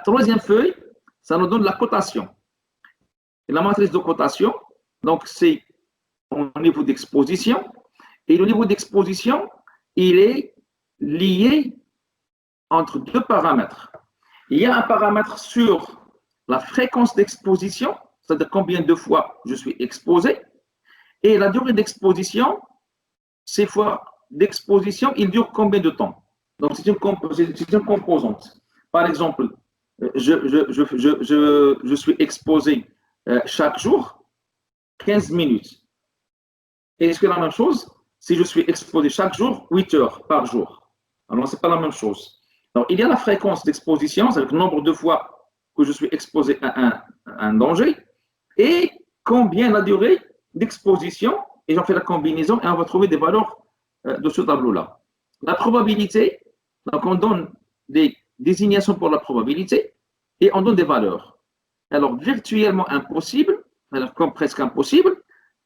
troisième feuille, ça nous donne la cotation. Et la matrice de cotation, donc c'est au niveau d'exposition. Et le niveau d'exposition, il est lié entre deux paramètres. Il y a un paramètre sur la fréquence d'exposition, c'est-à-dire combien de fois je suis exposé, et la durée d'exposition, ces fois d'exposition, il dure combien de temps? Donc, c'est une composante. Par exemple, je suis exposé chaque jour 15 minutes. Est-ce que la même chose si je suis exposé chaque jour 8 heures par jour? Alors, ce n'est pas la même chose. Donc, il y a la fréquence d'exposition, c'est-à-dire le nombre de fois que je suis exposé à un danger, et combien la durée d'exposition, et j'en fais la combinaison, et on va trouver des valeurs de ce tableau-là. La probabilité, donc on donne des désignations pour la probabilité, et on donne des valeurs. Alors, virtuellement impossible, alors comme presque impossible,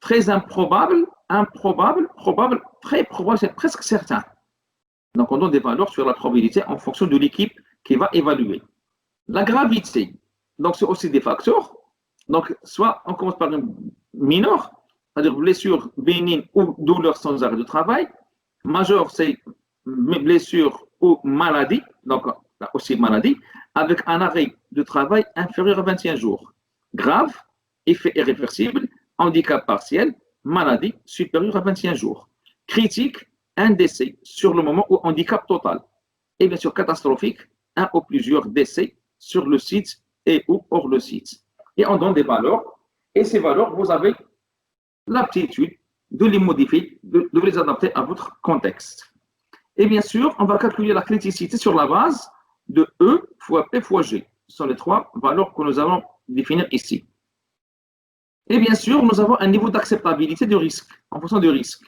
très improbable, improbable, probable, très probable, c'est presque certain. Donc, on donne des valeurs sur la probabilité en fonction de l'équipe qui va évaluer. La gravité, donc c'est aussi des facteurs. Donc, soit on commence par une mineure, c'est-à-dire blessure bénigne ou douleur sans arrêt de travail. Majeure, c'est blessure ou maladie, donc aussi maladie, avec un arrêt de travail inférieur à 21 jours. Grave, effet irréversible, handicap partiel, maladie supérieure à 21 jours. Critique, un décès sur le moment ou handicap total. Et bien sûr, catastrophique, un ou plusieurs décès sur le site et ou hors le site. Et on donne des valeurs. Et ces valeurs, vous avez l'aptitude de les modifier, de les adapter à votre contexte. Et bien sûr, on va calculer la criticité sur la base de E fois P fois G. Ce sont les trois valeurs que nous allons définir ici. Et bien sûr, nous avons un niveau d'acceptabilité du risque, en fonction du risque.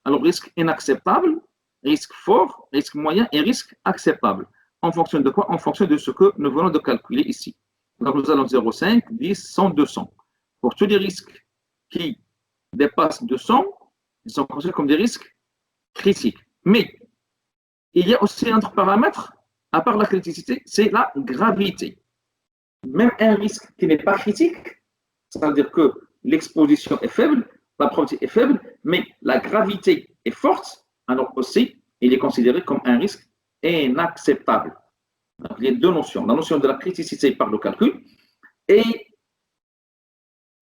Alors, risque inacceptable, risque fort, risque moyen et risque acceptable. En fonction de quoi? En fonction de ce que nous venons de calculer ici. Donc, nous allons 0,5, 10, 100, 200. Pour tous les risques qui dépassent 200, ils sont considérés comme des risques critiques. Mais il y a aussi un autre paramètre, à part la criticité, c'est la gravité. Même un risque qui n'est pas critique, c'est-à-dire que l'exposition est faible, la probabilité est faible, mais la gravité est forte, alors aussi, il est considéré comme un risque inacceptable. Donc, il y a deux notions. La notion de la criticité par le calcul et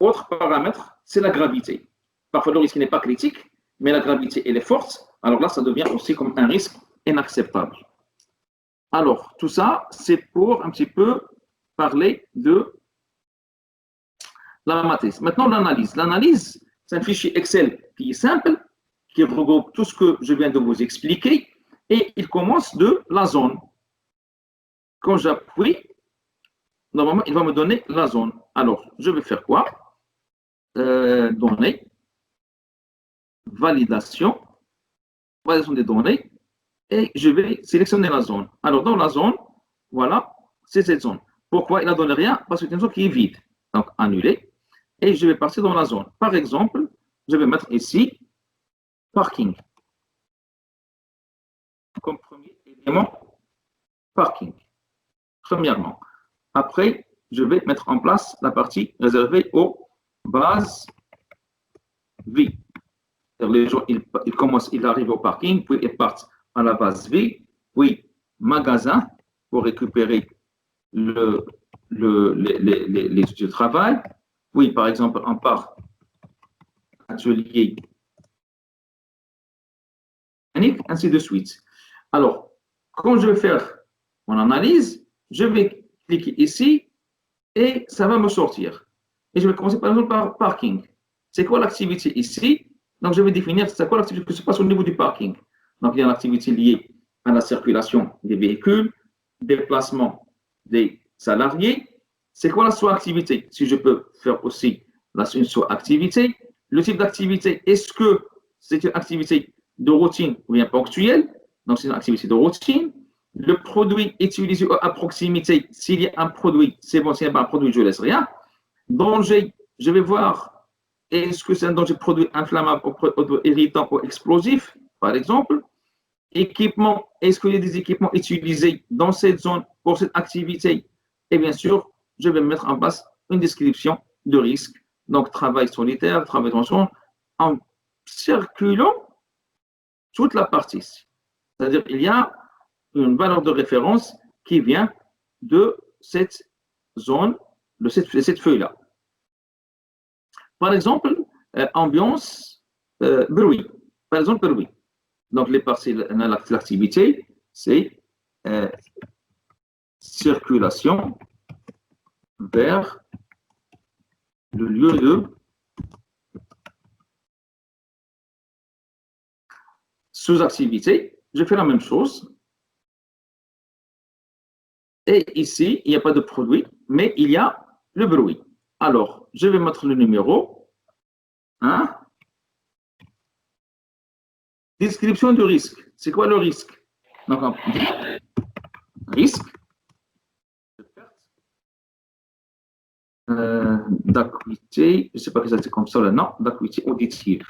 autre paramètre, c'est la gravité. Parfois, le risque n'est pas critique, mais la gravité, elle est forte. Alors là, ça devient aussi comme un risque inacceptable. Alors, tout ça, c'est pour un petit peu parler de la matrice. Maintenant, l'analyse. L'analyse, c'est un fichier Excel qui est simple, qui regroupe tout ce que je viens de vous expliquer, et il commence de la zone. Quand j'appuie, normalement, il va me donner la zone. Alors, je vais faire quoi? Données, validation des données, et je vais sélectionner la zone. Alors, dans la zone, voilà, c'est cette zone. Pourquoi il n'a donné rien? Parce que c'est une zone qui est vide. Donc, annuler. Et je vais partir dans la zone. Par exemple, je vais mettre ici parking. Comme premier élément, parking. Premièrement. Après, je vais mettre en place la partie réservée aux bases vie. Les gens, ils arrivent au parking, puis ils partent à la base vie, puis magasin pour récupérer les outils de travail. Oui, par exemple, on part atelier, ainsi de suite. Alors, quand je vais faire mon analyse, je vais cliquer ici et ça va me sortir. Et je vais commencer par exemple par parking. C'est quoi l'activité ici? Donc, je vais définir c'est quoi l'activité qui se passe au niveau du parking. Donc, il y a l'activité liée à la circulation des véhicules, déplacement des salariés. C'est quoi la sous-activité? Si je peux faire aussi une sous-activité. Le type d'activité, est-ce que c'est une activité de routine ou bien ponctuelle? Donc, c'est une activité de routine. Le produit utilisé à proximité, s'il y a un produit, c'est bon, s'il n'y a pas un produit, je ne laisse rien. Danger, je vais voir, est-ce que c'est un danger produit inflammable, irritant ou explosif, par exemple. Équipement, est-ce qu'il y a des équipements utilisés dans cette zone pour cette activité? Et bien sûr, je vais mettre en place une description de risque. Donc, travail solitaire, travail tension, en circulant toute la partie. C'est-à-dire qu'il y a une valeur de référence qui vient de cette zone, de cette feuille-là. Par exemple, ambiance, bruit. Par exemple, bruit. Donc, les parties de l'activité, c'est circulation vers le lieu de sous-activité. Je fais la même chose. Et ici, il n'y a pas de produit, mais il y a le bruit. Alors, je vais mettre le numéro 1. Description du risque. C'est quoi le risque? Donc, on dit risque d'acuité, je ne sais pas que ça c'est comme ça là, non, d'acuité auditive.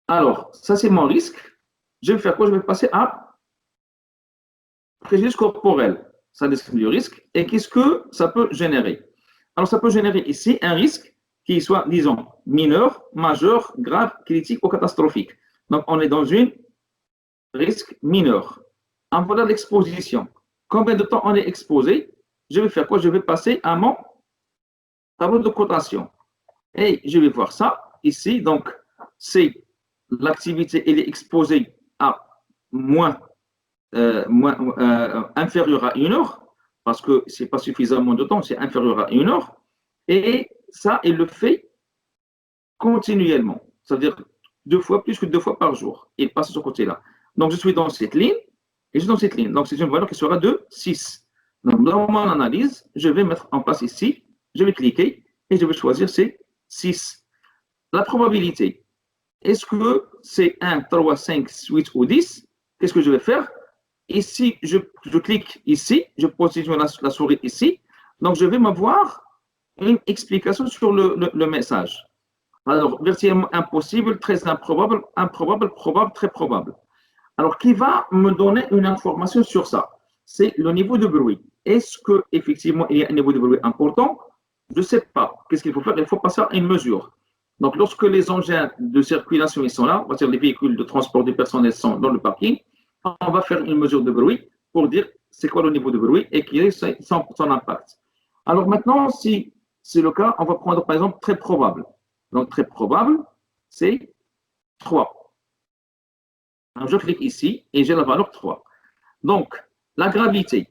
Alors, ça c'est mon risque. Je vais faire quoi? Je vais passer à préjudice corporel. Ça décrit le risque. Et qu'est-ce que ça peut générer? Alors, ça peut générer ici un risque qui soit, disons, mineur, majeur, grave, critique ou catastrophique. Donc, on est dans un risque mineur. En voilà l'exposition. Combien de temps on est exposé? Je vais faire quoi? Je vais passer à mon tableau de cotation. Et je vais voir ça ici. Donc, c'est l'activité, elle est exposée à inférieur à 1 heure, parce que ce n'est pas suffisamment de temps, c'est inférieur à 1 heure. Et ça, il le fait continuellement. C'est-à-dire plus que 2 fois par jour. Il passe de ce côté-là. Donc, je suis dans cette ligne et je suis dans cette ligne. Donc, c'est une valeur qui sera de 6. Donc, dans mon analyse, je vais mettre en place ici, je vais cliquer et je vais choisir ces 6. La probabilité, est-ce que c'est 1, 3, 5, 8 ou 10? Qu'est-ce que je vais faire? Ici, je clique ici, je positionne la souris ici. Donc, je vais m'avoir une explication sur le message. Alors, virtuellement impossible, très improbable, improbable, probable, très probable. Alors, qui va me donner une information sur ça? C'est le niveau de bruit. Est-ce qu'effectivement, il y a un niveau de bruit important? Je ne sais pas. Qu'est-ce qu'il faut faire? Il faut passer à une mesure. Donc, lorsque les engins de circulation ils sont là, c'est-à-dire les véhicules de transport du personnel sont dans le parking, on va faire une mesure de bruit pour dire c'est quoi le niveau de bruit et quel est son impact. Alors maintenant, si c'est le cas, on va prendre par exemple très probable. Donc, très probable, c'est 3. Alors, je clique ici et j'ai la valeur 3. Donc, la gravité.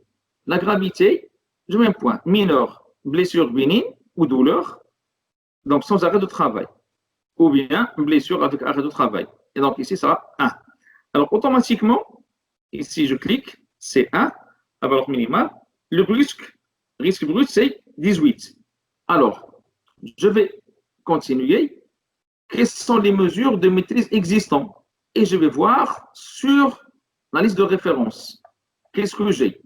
La gravité, je mets un point. Mineur, blessure bénigne ou douleur, donc sans arrêt de travail. Ou bien blessure avec arrêt de travail. Et donc, ici, ça sera 1. Alors, automatiquement, ici, je clique, c'est 1, la valeur minimale. Le risque brut, c'est 18. Alors, je vais continuer. Quelles sont les mesures de maîtrise existantes? Et je vais voir sur la liste de référence. Qu'est-ce que j'ai?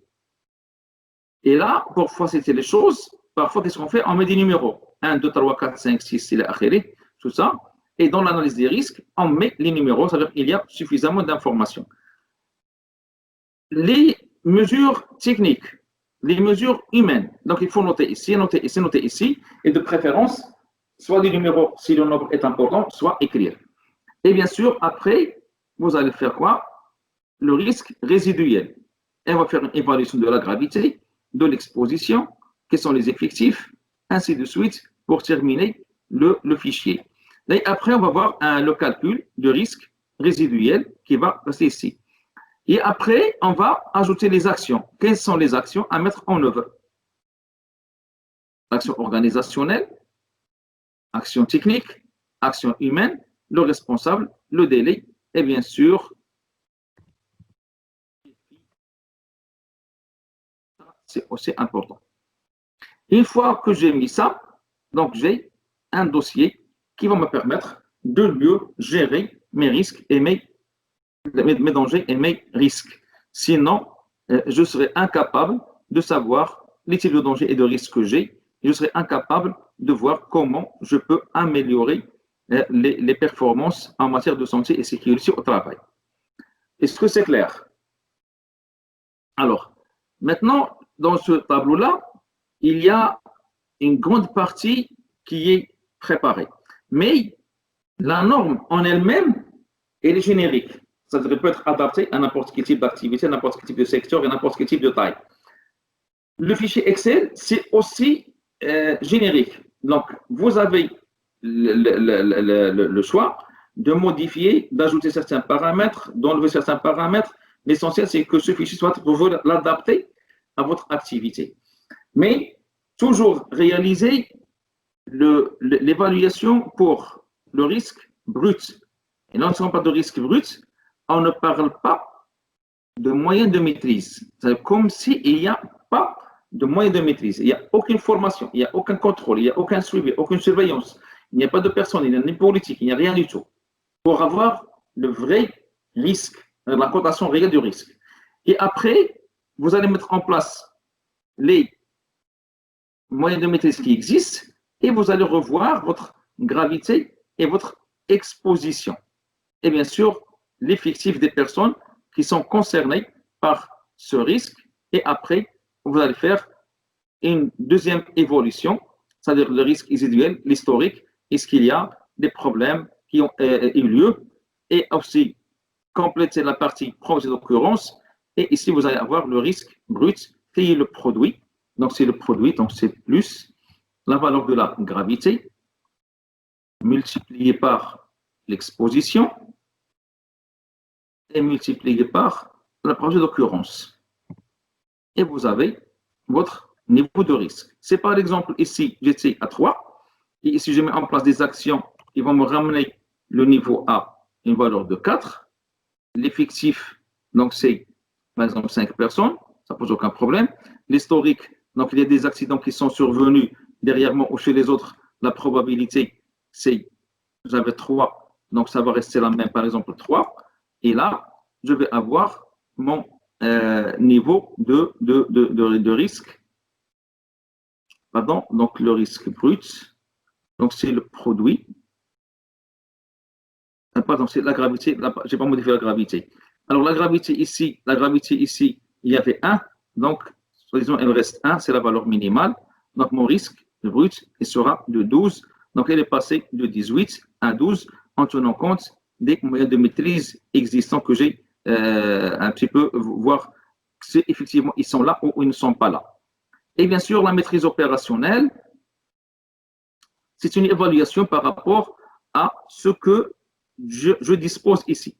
Et là, parfois, c'était les choses. Parfois, qu'est-ce qu'on fait? On met des numéros. 1, 2, 3, 4, 5, 6, c'est tout ça. Et dans l'analyse des risques, on met les numéros. C'est-à-dire qu'il y a suffisamment d'informations. Les mesures techniques, les mesures humaines. Donc, il faut noter ici, noter ici, noter ici. Et de préférence, soit des numéros si le nombre est important, soit écrire. Et bien sûr, après, vous allez faire quoi? Le risque résiduel. Et on va faire une évaluation de la gravité, de l'exposition, quels sont les effectifs, ainsi de suite, pour terminer le fichier. Et après, on va voir le calcul du risque résiduel qui va passer ici. Et après, on va ajouter les actions. Quelles sont les actions à mettre en œuvre? Action organisationnelle, action technique, action humaine, le responsable, le délai et bien sûr, c'est aussi important. Une fois que j'ai mis ça, donc j'ai un dossier qui va me permettre de mieux gérer mes risques et mes dangers et mes risques. Sinon, je serai incapable de savoir les types de dangers et de risques que j'ai. Je serai incapable de voir comment je peux améliorer les performances en matière de santé et sécurité au travail. Est-ce que c'est clair? Alors, Maintenant, dans ce tableau-là, il y a une grande partie qui est préparée. Mais la norme en elle-même, elle est générique. Ça peut être adapté à n'importe quel type d'activité, à n'importe quel type de secteur et à n'importe quel type de taille. Le fichier Excel, c'est aussi générique. Donc, vous avez le choix de modifier, d'ajouter certains paramètres, d'enlever certains paramètres. L'essentiel, c'est que ce fichier soit, vous voulez l'adapter à votre activité. Mais toujours réaliser l'évaluation pour le risque brut. Et lorsqu'on parle de risque brut, on ne parle pas de moyens de maîtrise. C'est comme s'il n'y a pas de moyens de maîtrise. Il n'y a aucune formation, il n'y a aucun contrôle, il n'y a aucun suivi, aucune surveillance. Il n'y a pas de personne, il n'y a ni politique, il n'y a rien du tout. Pour avoir le vrai risque, la cotation réelle du risque. Et après, vous allez mettre en place les moyens de maîtrise qui existent et vous allez revoir votre gravité et votre exposition. Et bien sûr, l'effectif des personnes qui sont concernées par ce risque. Et après, vous allez faire une deuxième évolution, c'est-à-dire le risque résiduel, l'historique, est-ce qu'il y a des problèmes qui ont eu lieu, et aussi compléter la partie projet d'occurrence. Et ici, vous allez avoir le risque brut, qui est le produit. Donc, c'est le produit, donc c'est plus la valeur de la gravité multipliée par l'exposition et multipliée par la projet d'occurrence. Et vous avez votre niveau de risque. C'est par exemple ici, j'étais à 3, et ici je mets en place des actions qui vont me ramener le niveau à une valeur de 4. L'effectif, donc c'est par exemple 5 personnes, ça ne pose aucun problème. L'historique, donc il y a des accidents qui sont survenus derrière moi ou chez les autres, la probabilité c'est, j'avais 3, donc ça va rester la même, par exemple 3. Et là, je vais avoir mon niveau de risque. Pardon, donc le risque brut, donc c'est le produit. Pardon, c'est la gravité, je n'ai pas modifié la gravité. Alors la gravité ici, il y avait 1, donc soi-disant il reste 1, c'est la valeur minimale. Donc mon risque brut, il sera de 12. Donc elle est passée de 18 à 12 en tenant compte des moyens de maîtrise existants que j'ai un petit peu voir si effectivement ils sont là ou ils ne sont pas là. Et bien sûr, la maîtrise opérationnelle, c'est une évaluation par rapport à ce que je dispose ici.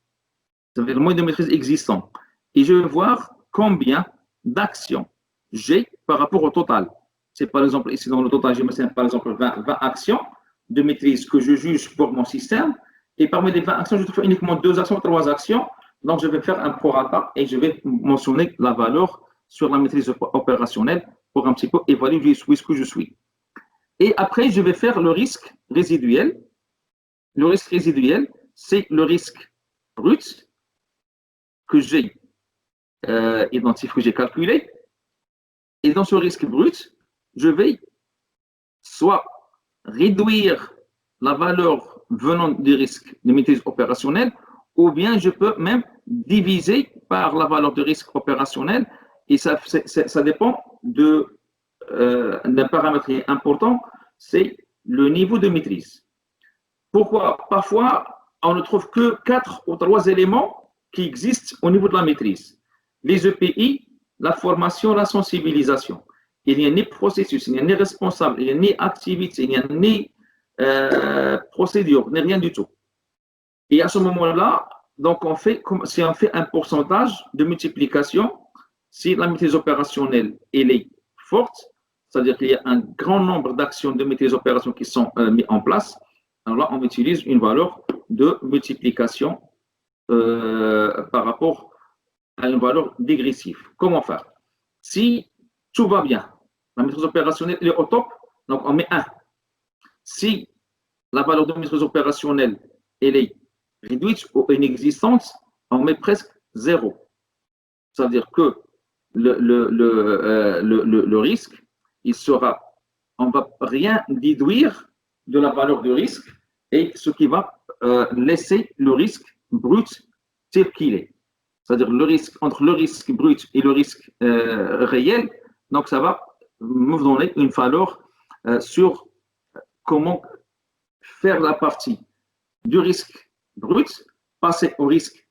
C'est-à-dire le moyen de maîtrise existant. Et je vais voir combien d'actions j'ai par rapport au total. C'est par exemple, ici dans le total, j'ai par exemple 20 actions de maîtrise que je juge pour mon système. Et parmi les 20 actions, je dois faire uniquement 2 actions, 3 actions. Donc, je vais faire un prorata et je vais mentionner la valeur sur la maîtrise opérationnelle pour un petit peu évaluer où est-ce que je suis. Et après, je vais faire le risque résiduel. Le risque résiduel, c'est le risque brut que j'ai identifié, que j'ai calculé. Et dans ce risque brut, je vais soit réduire la valeur venant du risque de maîtrise opérationnelle, ou bien je peux même diviser par la valeur de risque opérationnel. Et ça dépend d'un paramètre important, c'est le niveau de maîtrise. Pourquoi? Parfois, on ne trouve que 4 ou 3 éléments qui existent au niveau de la maîtrise. Les EPI, la formation, la sensibilisation. Il n'y a ni processus, il n'y a ni responsable, il n'y a ni activité, il n'y a ni procédure, ni rien du tout. Et à ce moment-là, donc si on fait un pourcentage de multiplication, si la maîtrise opérationnelle elle est forte, c'est-à-dire qu'il y a un grand nombre d'actions de maîtrise opérationnelle qui sont mises en place, alors là, on utilise une valeur de multiplication par rapport à une valeur dégressive. Comment faire? Si tout va bien, la maîtrise opérationnelle est au top, donc on met 1. Si la valeur de maîtrise opérationnelle elle est réduite ou inexistante, on met presque 0. C'est-à-dire que le risque, il sera, on ne va rien déduire de la valeur de risque, et ce qui va laisser le risque brut tel qu'il est. c'est-à-dire le risque entre le risque brut et le risque réel. Donc, ça va me donner une valeur sur comment faire la partie du risque brut, passer au risque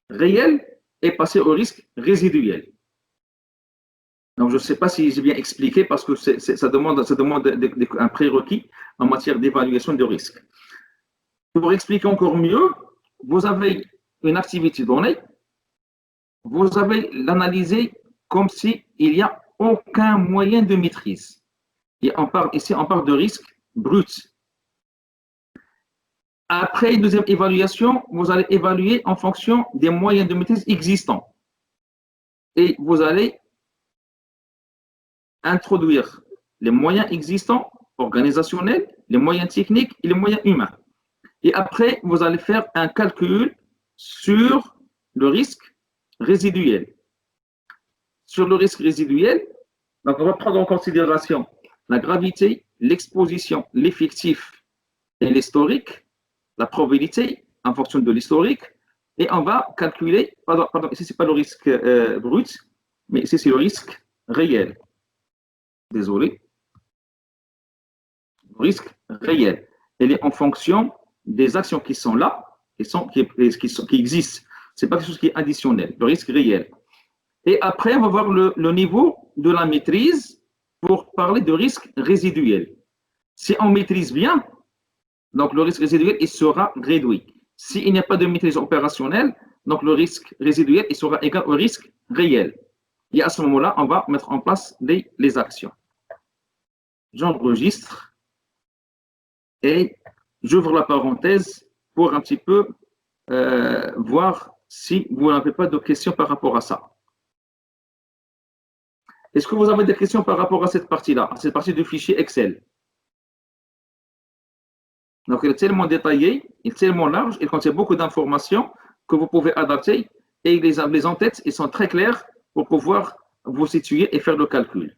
réel et passer au risque résiduel. Donc, je ne sais pas si j'ai bien expliqué parce que ça demande un prérequis en matière d'évaluation de risque. Pour expliquer encore mieux, vous avez une activité donnée, vous avez l'analyser comme s'il n'y a aucun moyen de maîtrise. Et ici, on parle de risque brut. Après une deuxième évaluation, vous allez évaluer en fonction des moyens de maîtrise existants. Et vous allez introduire les moyens existants, organisationnels, les moyens techniques et les moyens humains. Et après, vous allez faire un calcul sur le risque résiduel. Sur le risque résiduel, donc on va prendre en considération la gravité, l'exposition, l'effectif et l'historique, la probabilité en fonction de l'historique, et on va calculer, pardon, ici ce n'est pas le risque brut, mais ici c'est le risque réel. Désolé. Le risque réel. Il est en fonction des actions qui sont là, qui existent. Ce n'est pas quelque chose qui est additionnel, le risque réel. Et après, on va voir le niveau de la maîtrise pour parler de risque résiduel. Si on maîtrise bien, donc le risque résiduel il sera réduit. S'il n'y a pas de maîtrise opérationnelle, donc le risque résiduel il sera égal au risque réel. Et à ce moment-là, on va mettre en place les actions. J'enregistre et j'ouvre la parenthèse pour un petit peu voir si vous n'avez pas de questions par rapport à ça. Est-ce que vous avez des questions par rapport à cette partie-là, à cette partie du fichier Excel? Donc, il est tellement détaillé, il est tellement large, il contient beaucoup d'informations que vous pouvez adapter et les en-têtes, ils sont très clairs pour pouvoir vous situer et faire le calcul.